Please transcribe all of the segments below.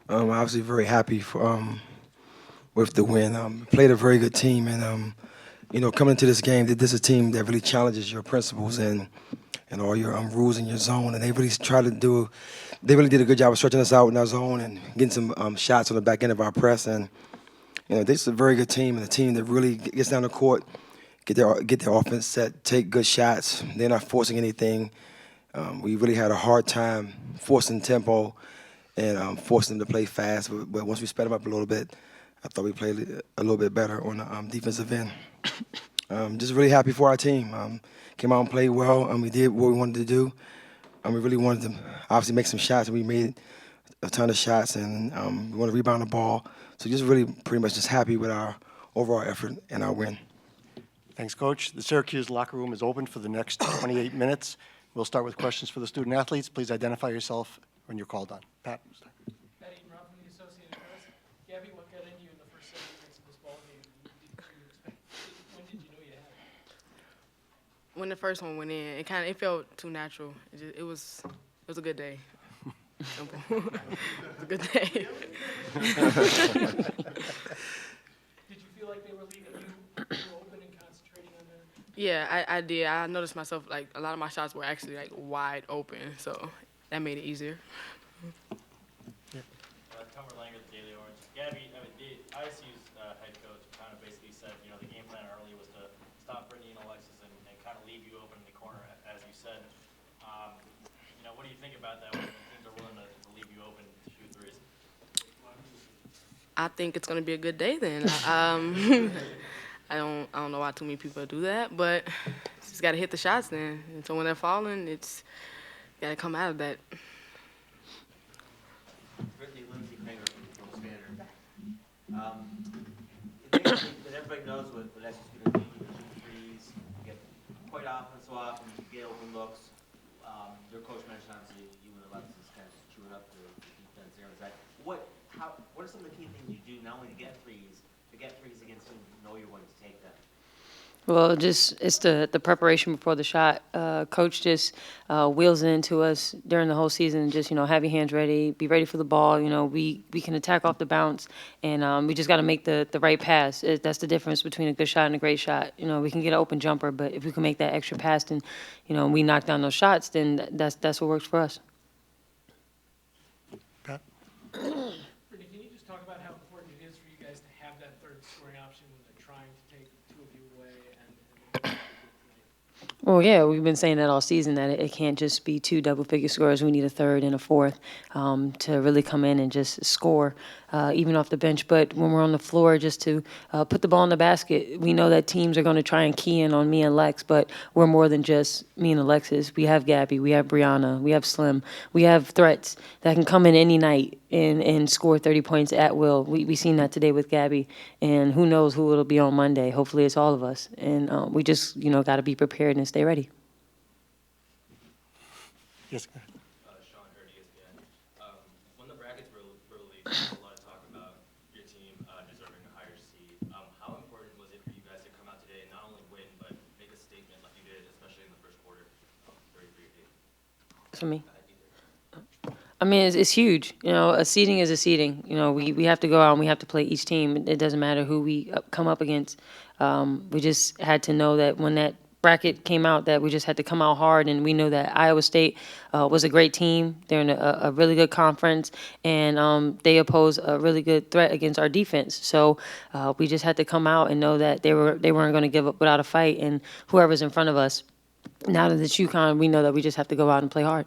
Obviously, very happy with the win. Played a very good team, and coming into this game, this is a team that really challenges your principles and all your rules in your zone, and they really try to do. They really did a good job of stretching us out in our zone and getting some shots on the back end of our press. And this is a very good team, and a team that really gets down the court, get their offense set, take good shots. They're not forcing anything. We really had a hard time forcing tempo and forcing them to play fast. But once we sped them up a little bit, I thought we played a little bit better on the defensive end. Just really happy for our team. Came out and played well, and we did what we wanted to do. We really wanted to obviously make some shots, and we made a ton of shots, and we want to rebound the ball. So just really pretty much just happy with our overall effort and our win. Thanks, Coach. The Syracuse locker room is open for the next 28 minutes. We'll start with questions for the student athletes. Please identify yourself when you're called on. Pat. Pat Eaton-Rob from the Associated Press. Gabby, what got into you in the first 7 minutes of this ball game? When did you know you had it? When the first one went in, it felt too natural. It was a good day. Simple. It was a good day. Did you feel like they were leaving you open and concentrating on their? Yeah, I did. I noticed myself, like, a lot of my shots were actually, like, wide open, so that made it easier. Tomer Langer, the Daily Orange. Gabby, the ISU's head coach kind of basically said, the game plan early was to stop Brittany and Alexis and kind of leave you open in the corner, as you said. What do you think about that when teams are willing to leave you open to shoot threes? I think it's going to be a good day then. I don't know why too many people do that, but just got to hit the shots then. And so when they're falling, it's got to come out of that. Brittany Lindsay Kramer from Standard. That everybody knows what that's going to do with the threes. You get quite often, so often, you get open looks. Your coach mentioned obviously you and Alexis kind of chewing up the defense there. Is that what are some of the key things you do not only to get threes against whom you know you're going to take them? Well, it's the preparation before the shot. Coach just wheels it into us during the whole season. Just have your hands ready, be ready for the ball. We can attack off the bounce, and we just got to make the right pass. That's the difference between a good shot and a great shot. We can get an open jumper, but if we can make that extra pass, and we knock down those shots, then that's what works for us. Pat. Brittany, can you just talk about how important it is for you guys to have that third scoring option when they're trying to take two of you away and Well, yeah, we've been saying that all season, that it can't just be two double-figure scorers. We need a third and a fourth to really come in and just score, even off the bench. But when we're on the floor, just to put the ball in the basket, we know that teams are going to try and key in on me and Lex, but we're more than just me and Alexis. We have Gabby, we have Brianna, we have Slim, we have threats that can come in any night and score 30 points at will. We seen that today with Gabby, and who knows who it'll be on Monday. Hopefully it's all of us. And we just, got to be prepared and stay ready. Yes, go ahead. Sean Hurdy again. When the brackets were released, there was a lot of talk about your team deserving a higher seed. How important was it for you guys to come out today and not only win, but make a statement like you did, especially in the first quarter, 33-8? For me. I mean, it's huge. A seeding is a seeding. We have to go out and we have to play each team. It doesn't matter who we come up against. We just had to know that when that bracket came out, that we just had to come out hard, and we know that Iowa State was a great team. They're in a really good conference, and they oppose a really good threat against our defense. So we just had to come out and know that they weren't going to give up without a fight, and whoever's in front of us. Now that it's UConn, we know that we just have to go out and play hard.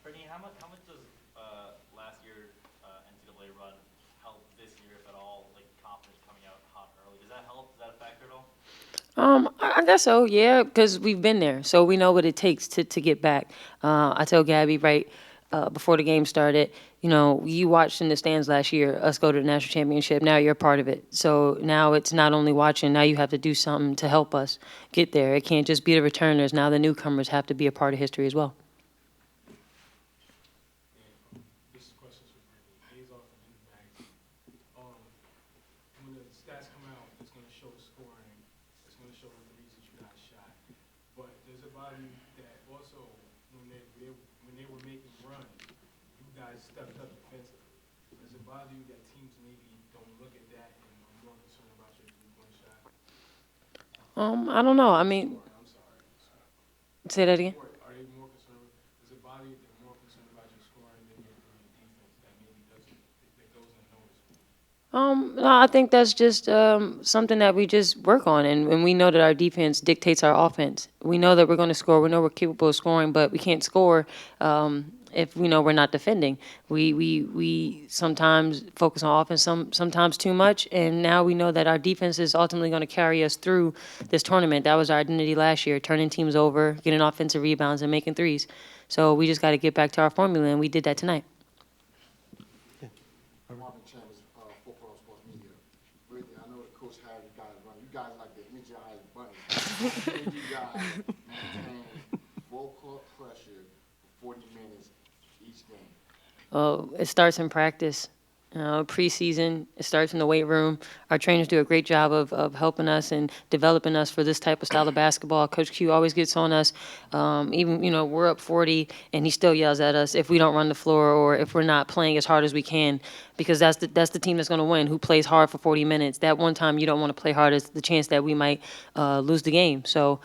Brittany, how much does last year's NCAA run help this year, if at all, like confidence coming out hot early? Does that help? Is that a factor at all? I guess so, yeah, because we've been there, so we know what it takes to get back. I tell Gabby right before the game started, you watched in the stands last year us go to the national championship. Now you're a part of it. So now it's not only watching. Now you have to do something to help us get there. It can't just be the returners. Now the newcomers have to be a part of history as well. This question is for Brittany. Days off and impact. When the stats come out, it's going to show the scoring. It's going to show the threes that you guys shot. But does it bother you that also when they were making runs, you guys guys stepped up defensively. Does it bother you that teams maybe don't look at that and are more concerned about your three-point shot? I don't know. I mean, I'm sorry. say that again. Are they more concerned? Does it bother you that they're more concerned about your scoring than your defense that maybe that goes unnoticed? No, I think that's just something that we just work on, and we know that our defense dictates our offense. We know that we're going to score. We know we're capable of scoring, but we can't score if we know we're not defending. We sometimes focus on offense, sometimes too much, and now we know that our defense is ultimately going to carry us through this tournament. That was our identity last year: turning teams over, getting offensive rebounds, and making threes. So we just got to get back to our formula, and we did that tonight. Marvin Chambers, Football Sports Media. Brittany, I know the coach had you guys run. You guys like the energized bunny. How can you guys maintain full court pressure for 40 minutes each game? It starts in practice. Preseason, it starts in the weight room. Our trainers do a great job of helping us and developing us for this type of style of basketball. Coach Q always gets on us. Even, we're up 40, and he still yells at us if we don't run the floor or if we're not playing as hard as we can, because that's the team that's going to win, who plays hard for 40 minutes. That one time you don't want to play hard is the chance that we might lose the game. So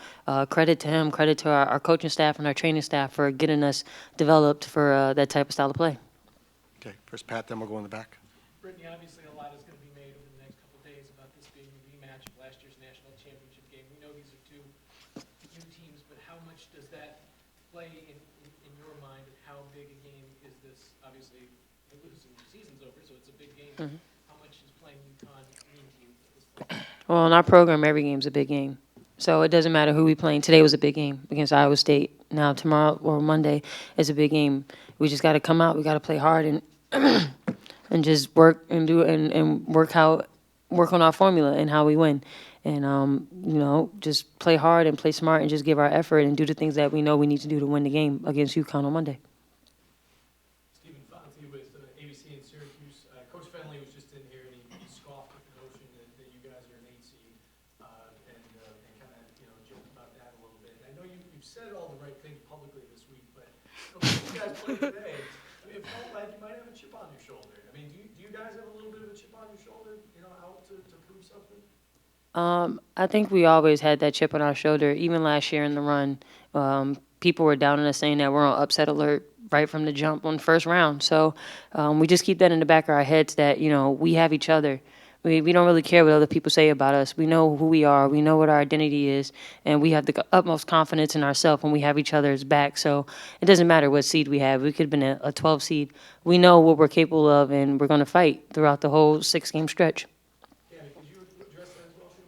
credit to him, credit to our coaching staff and our training staff for getting us developed for that type of style of play. Okay, first Pat, then we'll go in the back. Brittany, obviously a lot is going to be made over the next couple of days about this being a rematch of last year's national championship game. We know these are two new teams, but how much does that play in your mind, and how big a game is this? Obviously, the season's over, so it's a big game. How much is playing UConn mean to you at this point? Well, in our program, every game's a big game. So it doesn't matter who we playing. Today was a big game against Iowa State. Now tomorrow or Monday is a big game. We just got to come out. We got to play hard and and just work and do and work on our formula and how we win. And just play hard and play smart and just give our effort and do the things that we know we need to do to win the game against UConn on Monday. Stephen Fonte with ABC in Syracuse. Coach Fenley was just in here and he scoffed at the notion that you guys are an 8 seed and kind of joked about that a little bit. I know you've said all the right things publicly this week, but you guys played today. It felt like you might have a chip on your shoulder. I mean, do you guys have a little bit of a chip on your shoulder, out to prove something? I think we always had that chip on our shoulder. Even last year in the run, people were down on us saying that we're on upset alert right from the jump on the first round. So we just keep that in the back of our heads that, we have each other. We don't really care what other people say about us. We know who we are. We know what our identity is. And we have the utmost confidence in ourselves when we have each other's back. So it doesn't matter what seed we have. We could have been a 12 seed. We know what we're capable of, and we're going to fight throughout the whole 6-game stretch. Yeah, could you address that as well, if you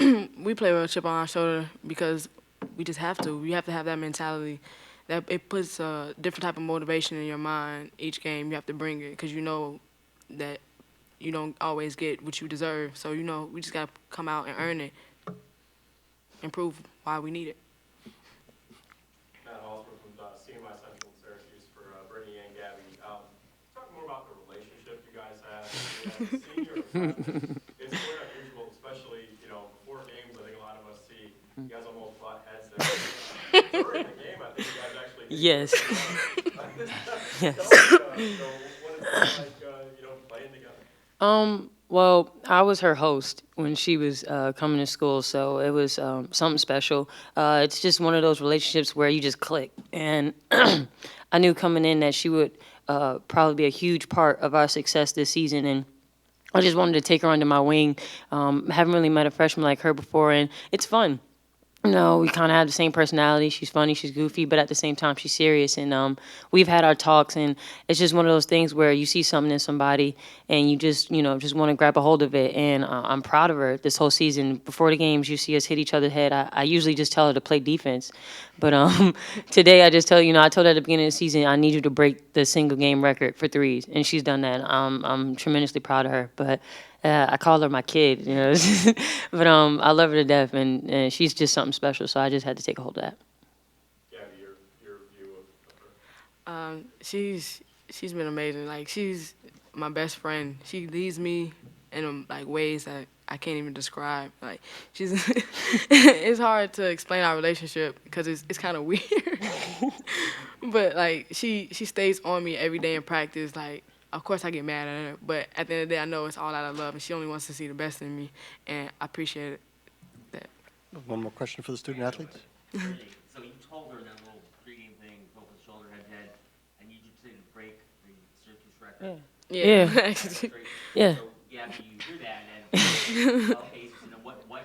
don't mind? Yeah, we play with a chip on our shoulder because we just have to. We have to have that mentality. That it puts a different type of motivation in your mind each game. You have to bring it because you know that you don't always get what you deserve. So, we just got to come out and earn it and prove why we need it. Matt Hallsworth from CMI Central in Syracuse for Brittany and Gabby. Talk more about the relationship you guys have. Senior or freshman. It's quite unusual, especially, before games. I think a lot of us see you guys almost butt heads there. During the game, I think you guys actually. Yes. Yes. What it's like, playing together. Well, I was her host when she was coming to school, so it was something special. It's just one of those relationships where you just click. And I knew coming in that she would probably be a huge part of our success this season, and I just wanted to take her under my wing. Haven't really met a freshman like her before, and it's fun. We kind of have the same personality. She's funny, she's goofy, but at the same time, she's serious. And we've had our talks, and it's just one of those things where you see something in somebody, and you just want to grab a hold of it. And I'm proud of her this whole season. Before the games, you see us hit each other's head. I usually just tell her to play defense. But today, I just tell you, I told her at the beginning of the season, I need you to break the single game record for threes. And she's done that. I'm tremendously proud of her. But I call her my kid, but I love her to death, and she's just something special. So I just had to take a hold of that. Yeah, your view of her. She's been amazing. Like, she's my best friend. She leads me in ways that I can't even describe. Like, she's it's hard to explain our relationship because it's kind of weird. But like she stays on me every day in practice. Like, of course I get mad at her, but at the end of the day I know it's all out of love, and she only wants to see the best in me, and I appreciate it. That. One more question for the student athletes? Really? So you told her that little pregame thing, focus shoulder, head to head, and you just didn't break the Syracuse record. Yeah. actually. Straight- Yeah. So, yeah, after you hear that, and, okay, you know, what was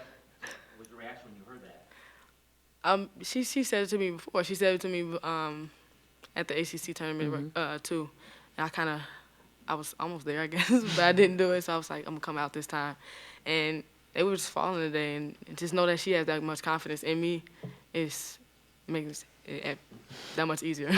your reaction when you heard that? She said it to me before. She said it to me at the ACC tournament too. And I was almost there, I guess, but I didn't do it. So I was like, I'm gonna come out this time, and they were just falling today. And just know that she has that much confidence in me, makes it that much easier.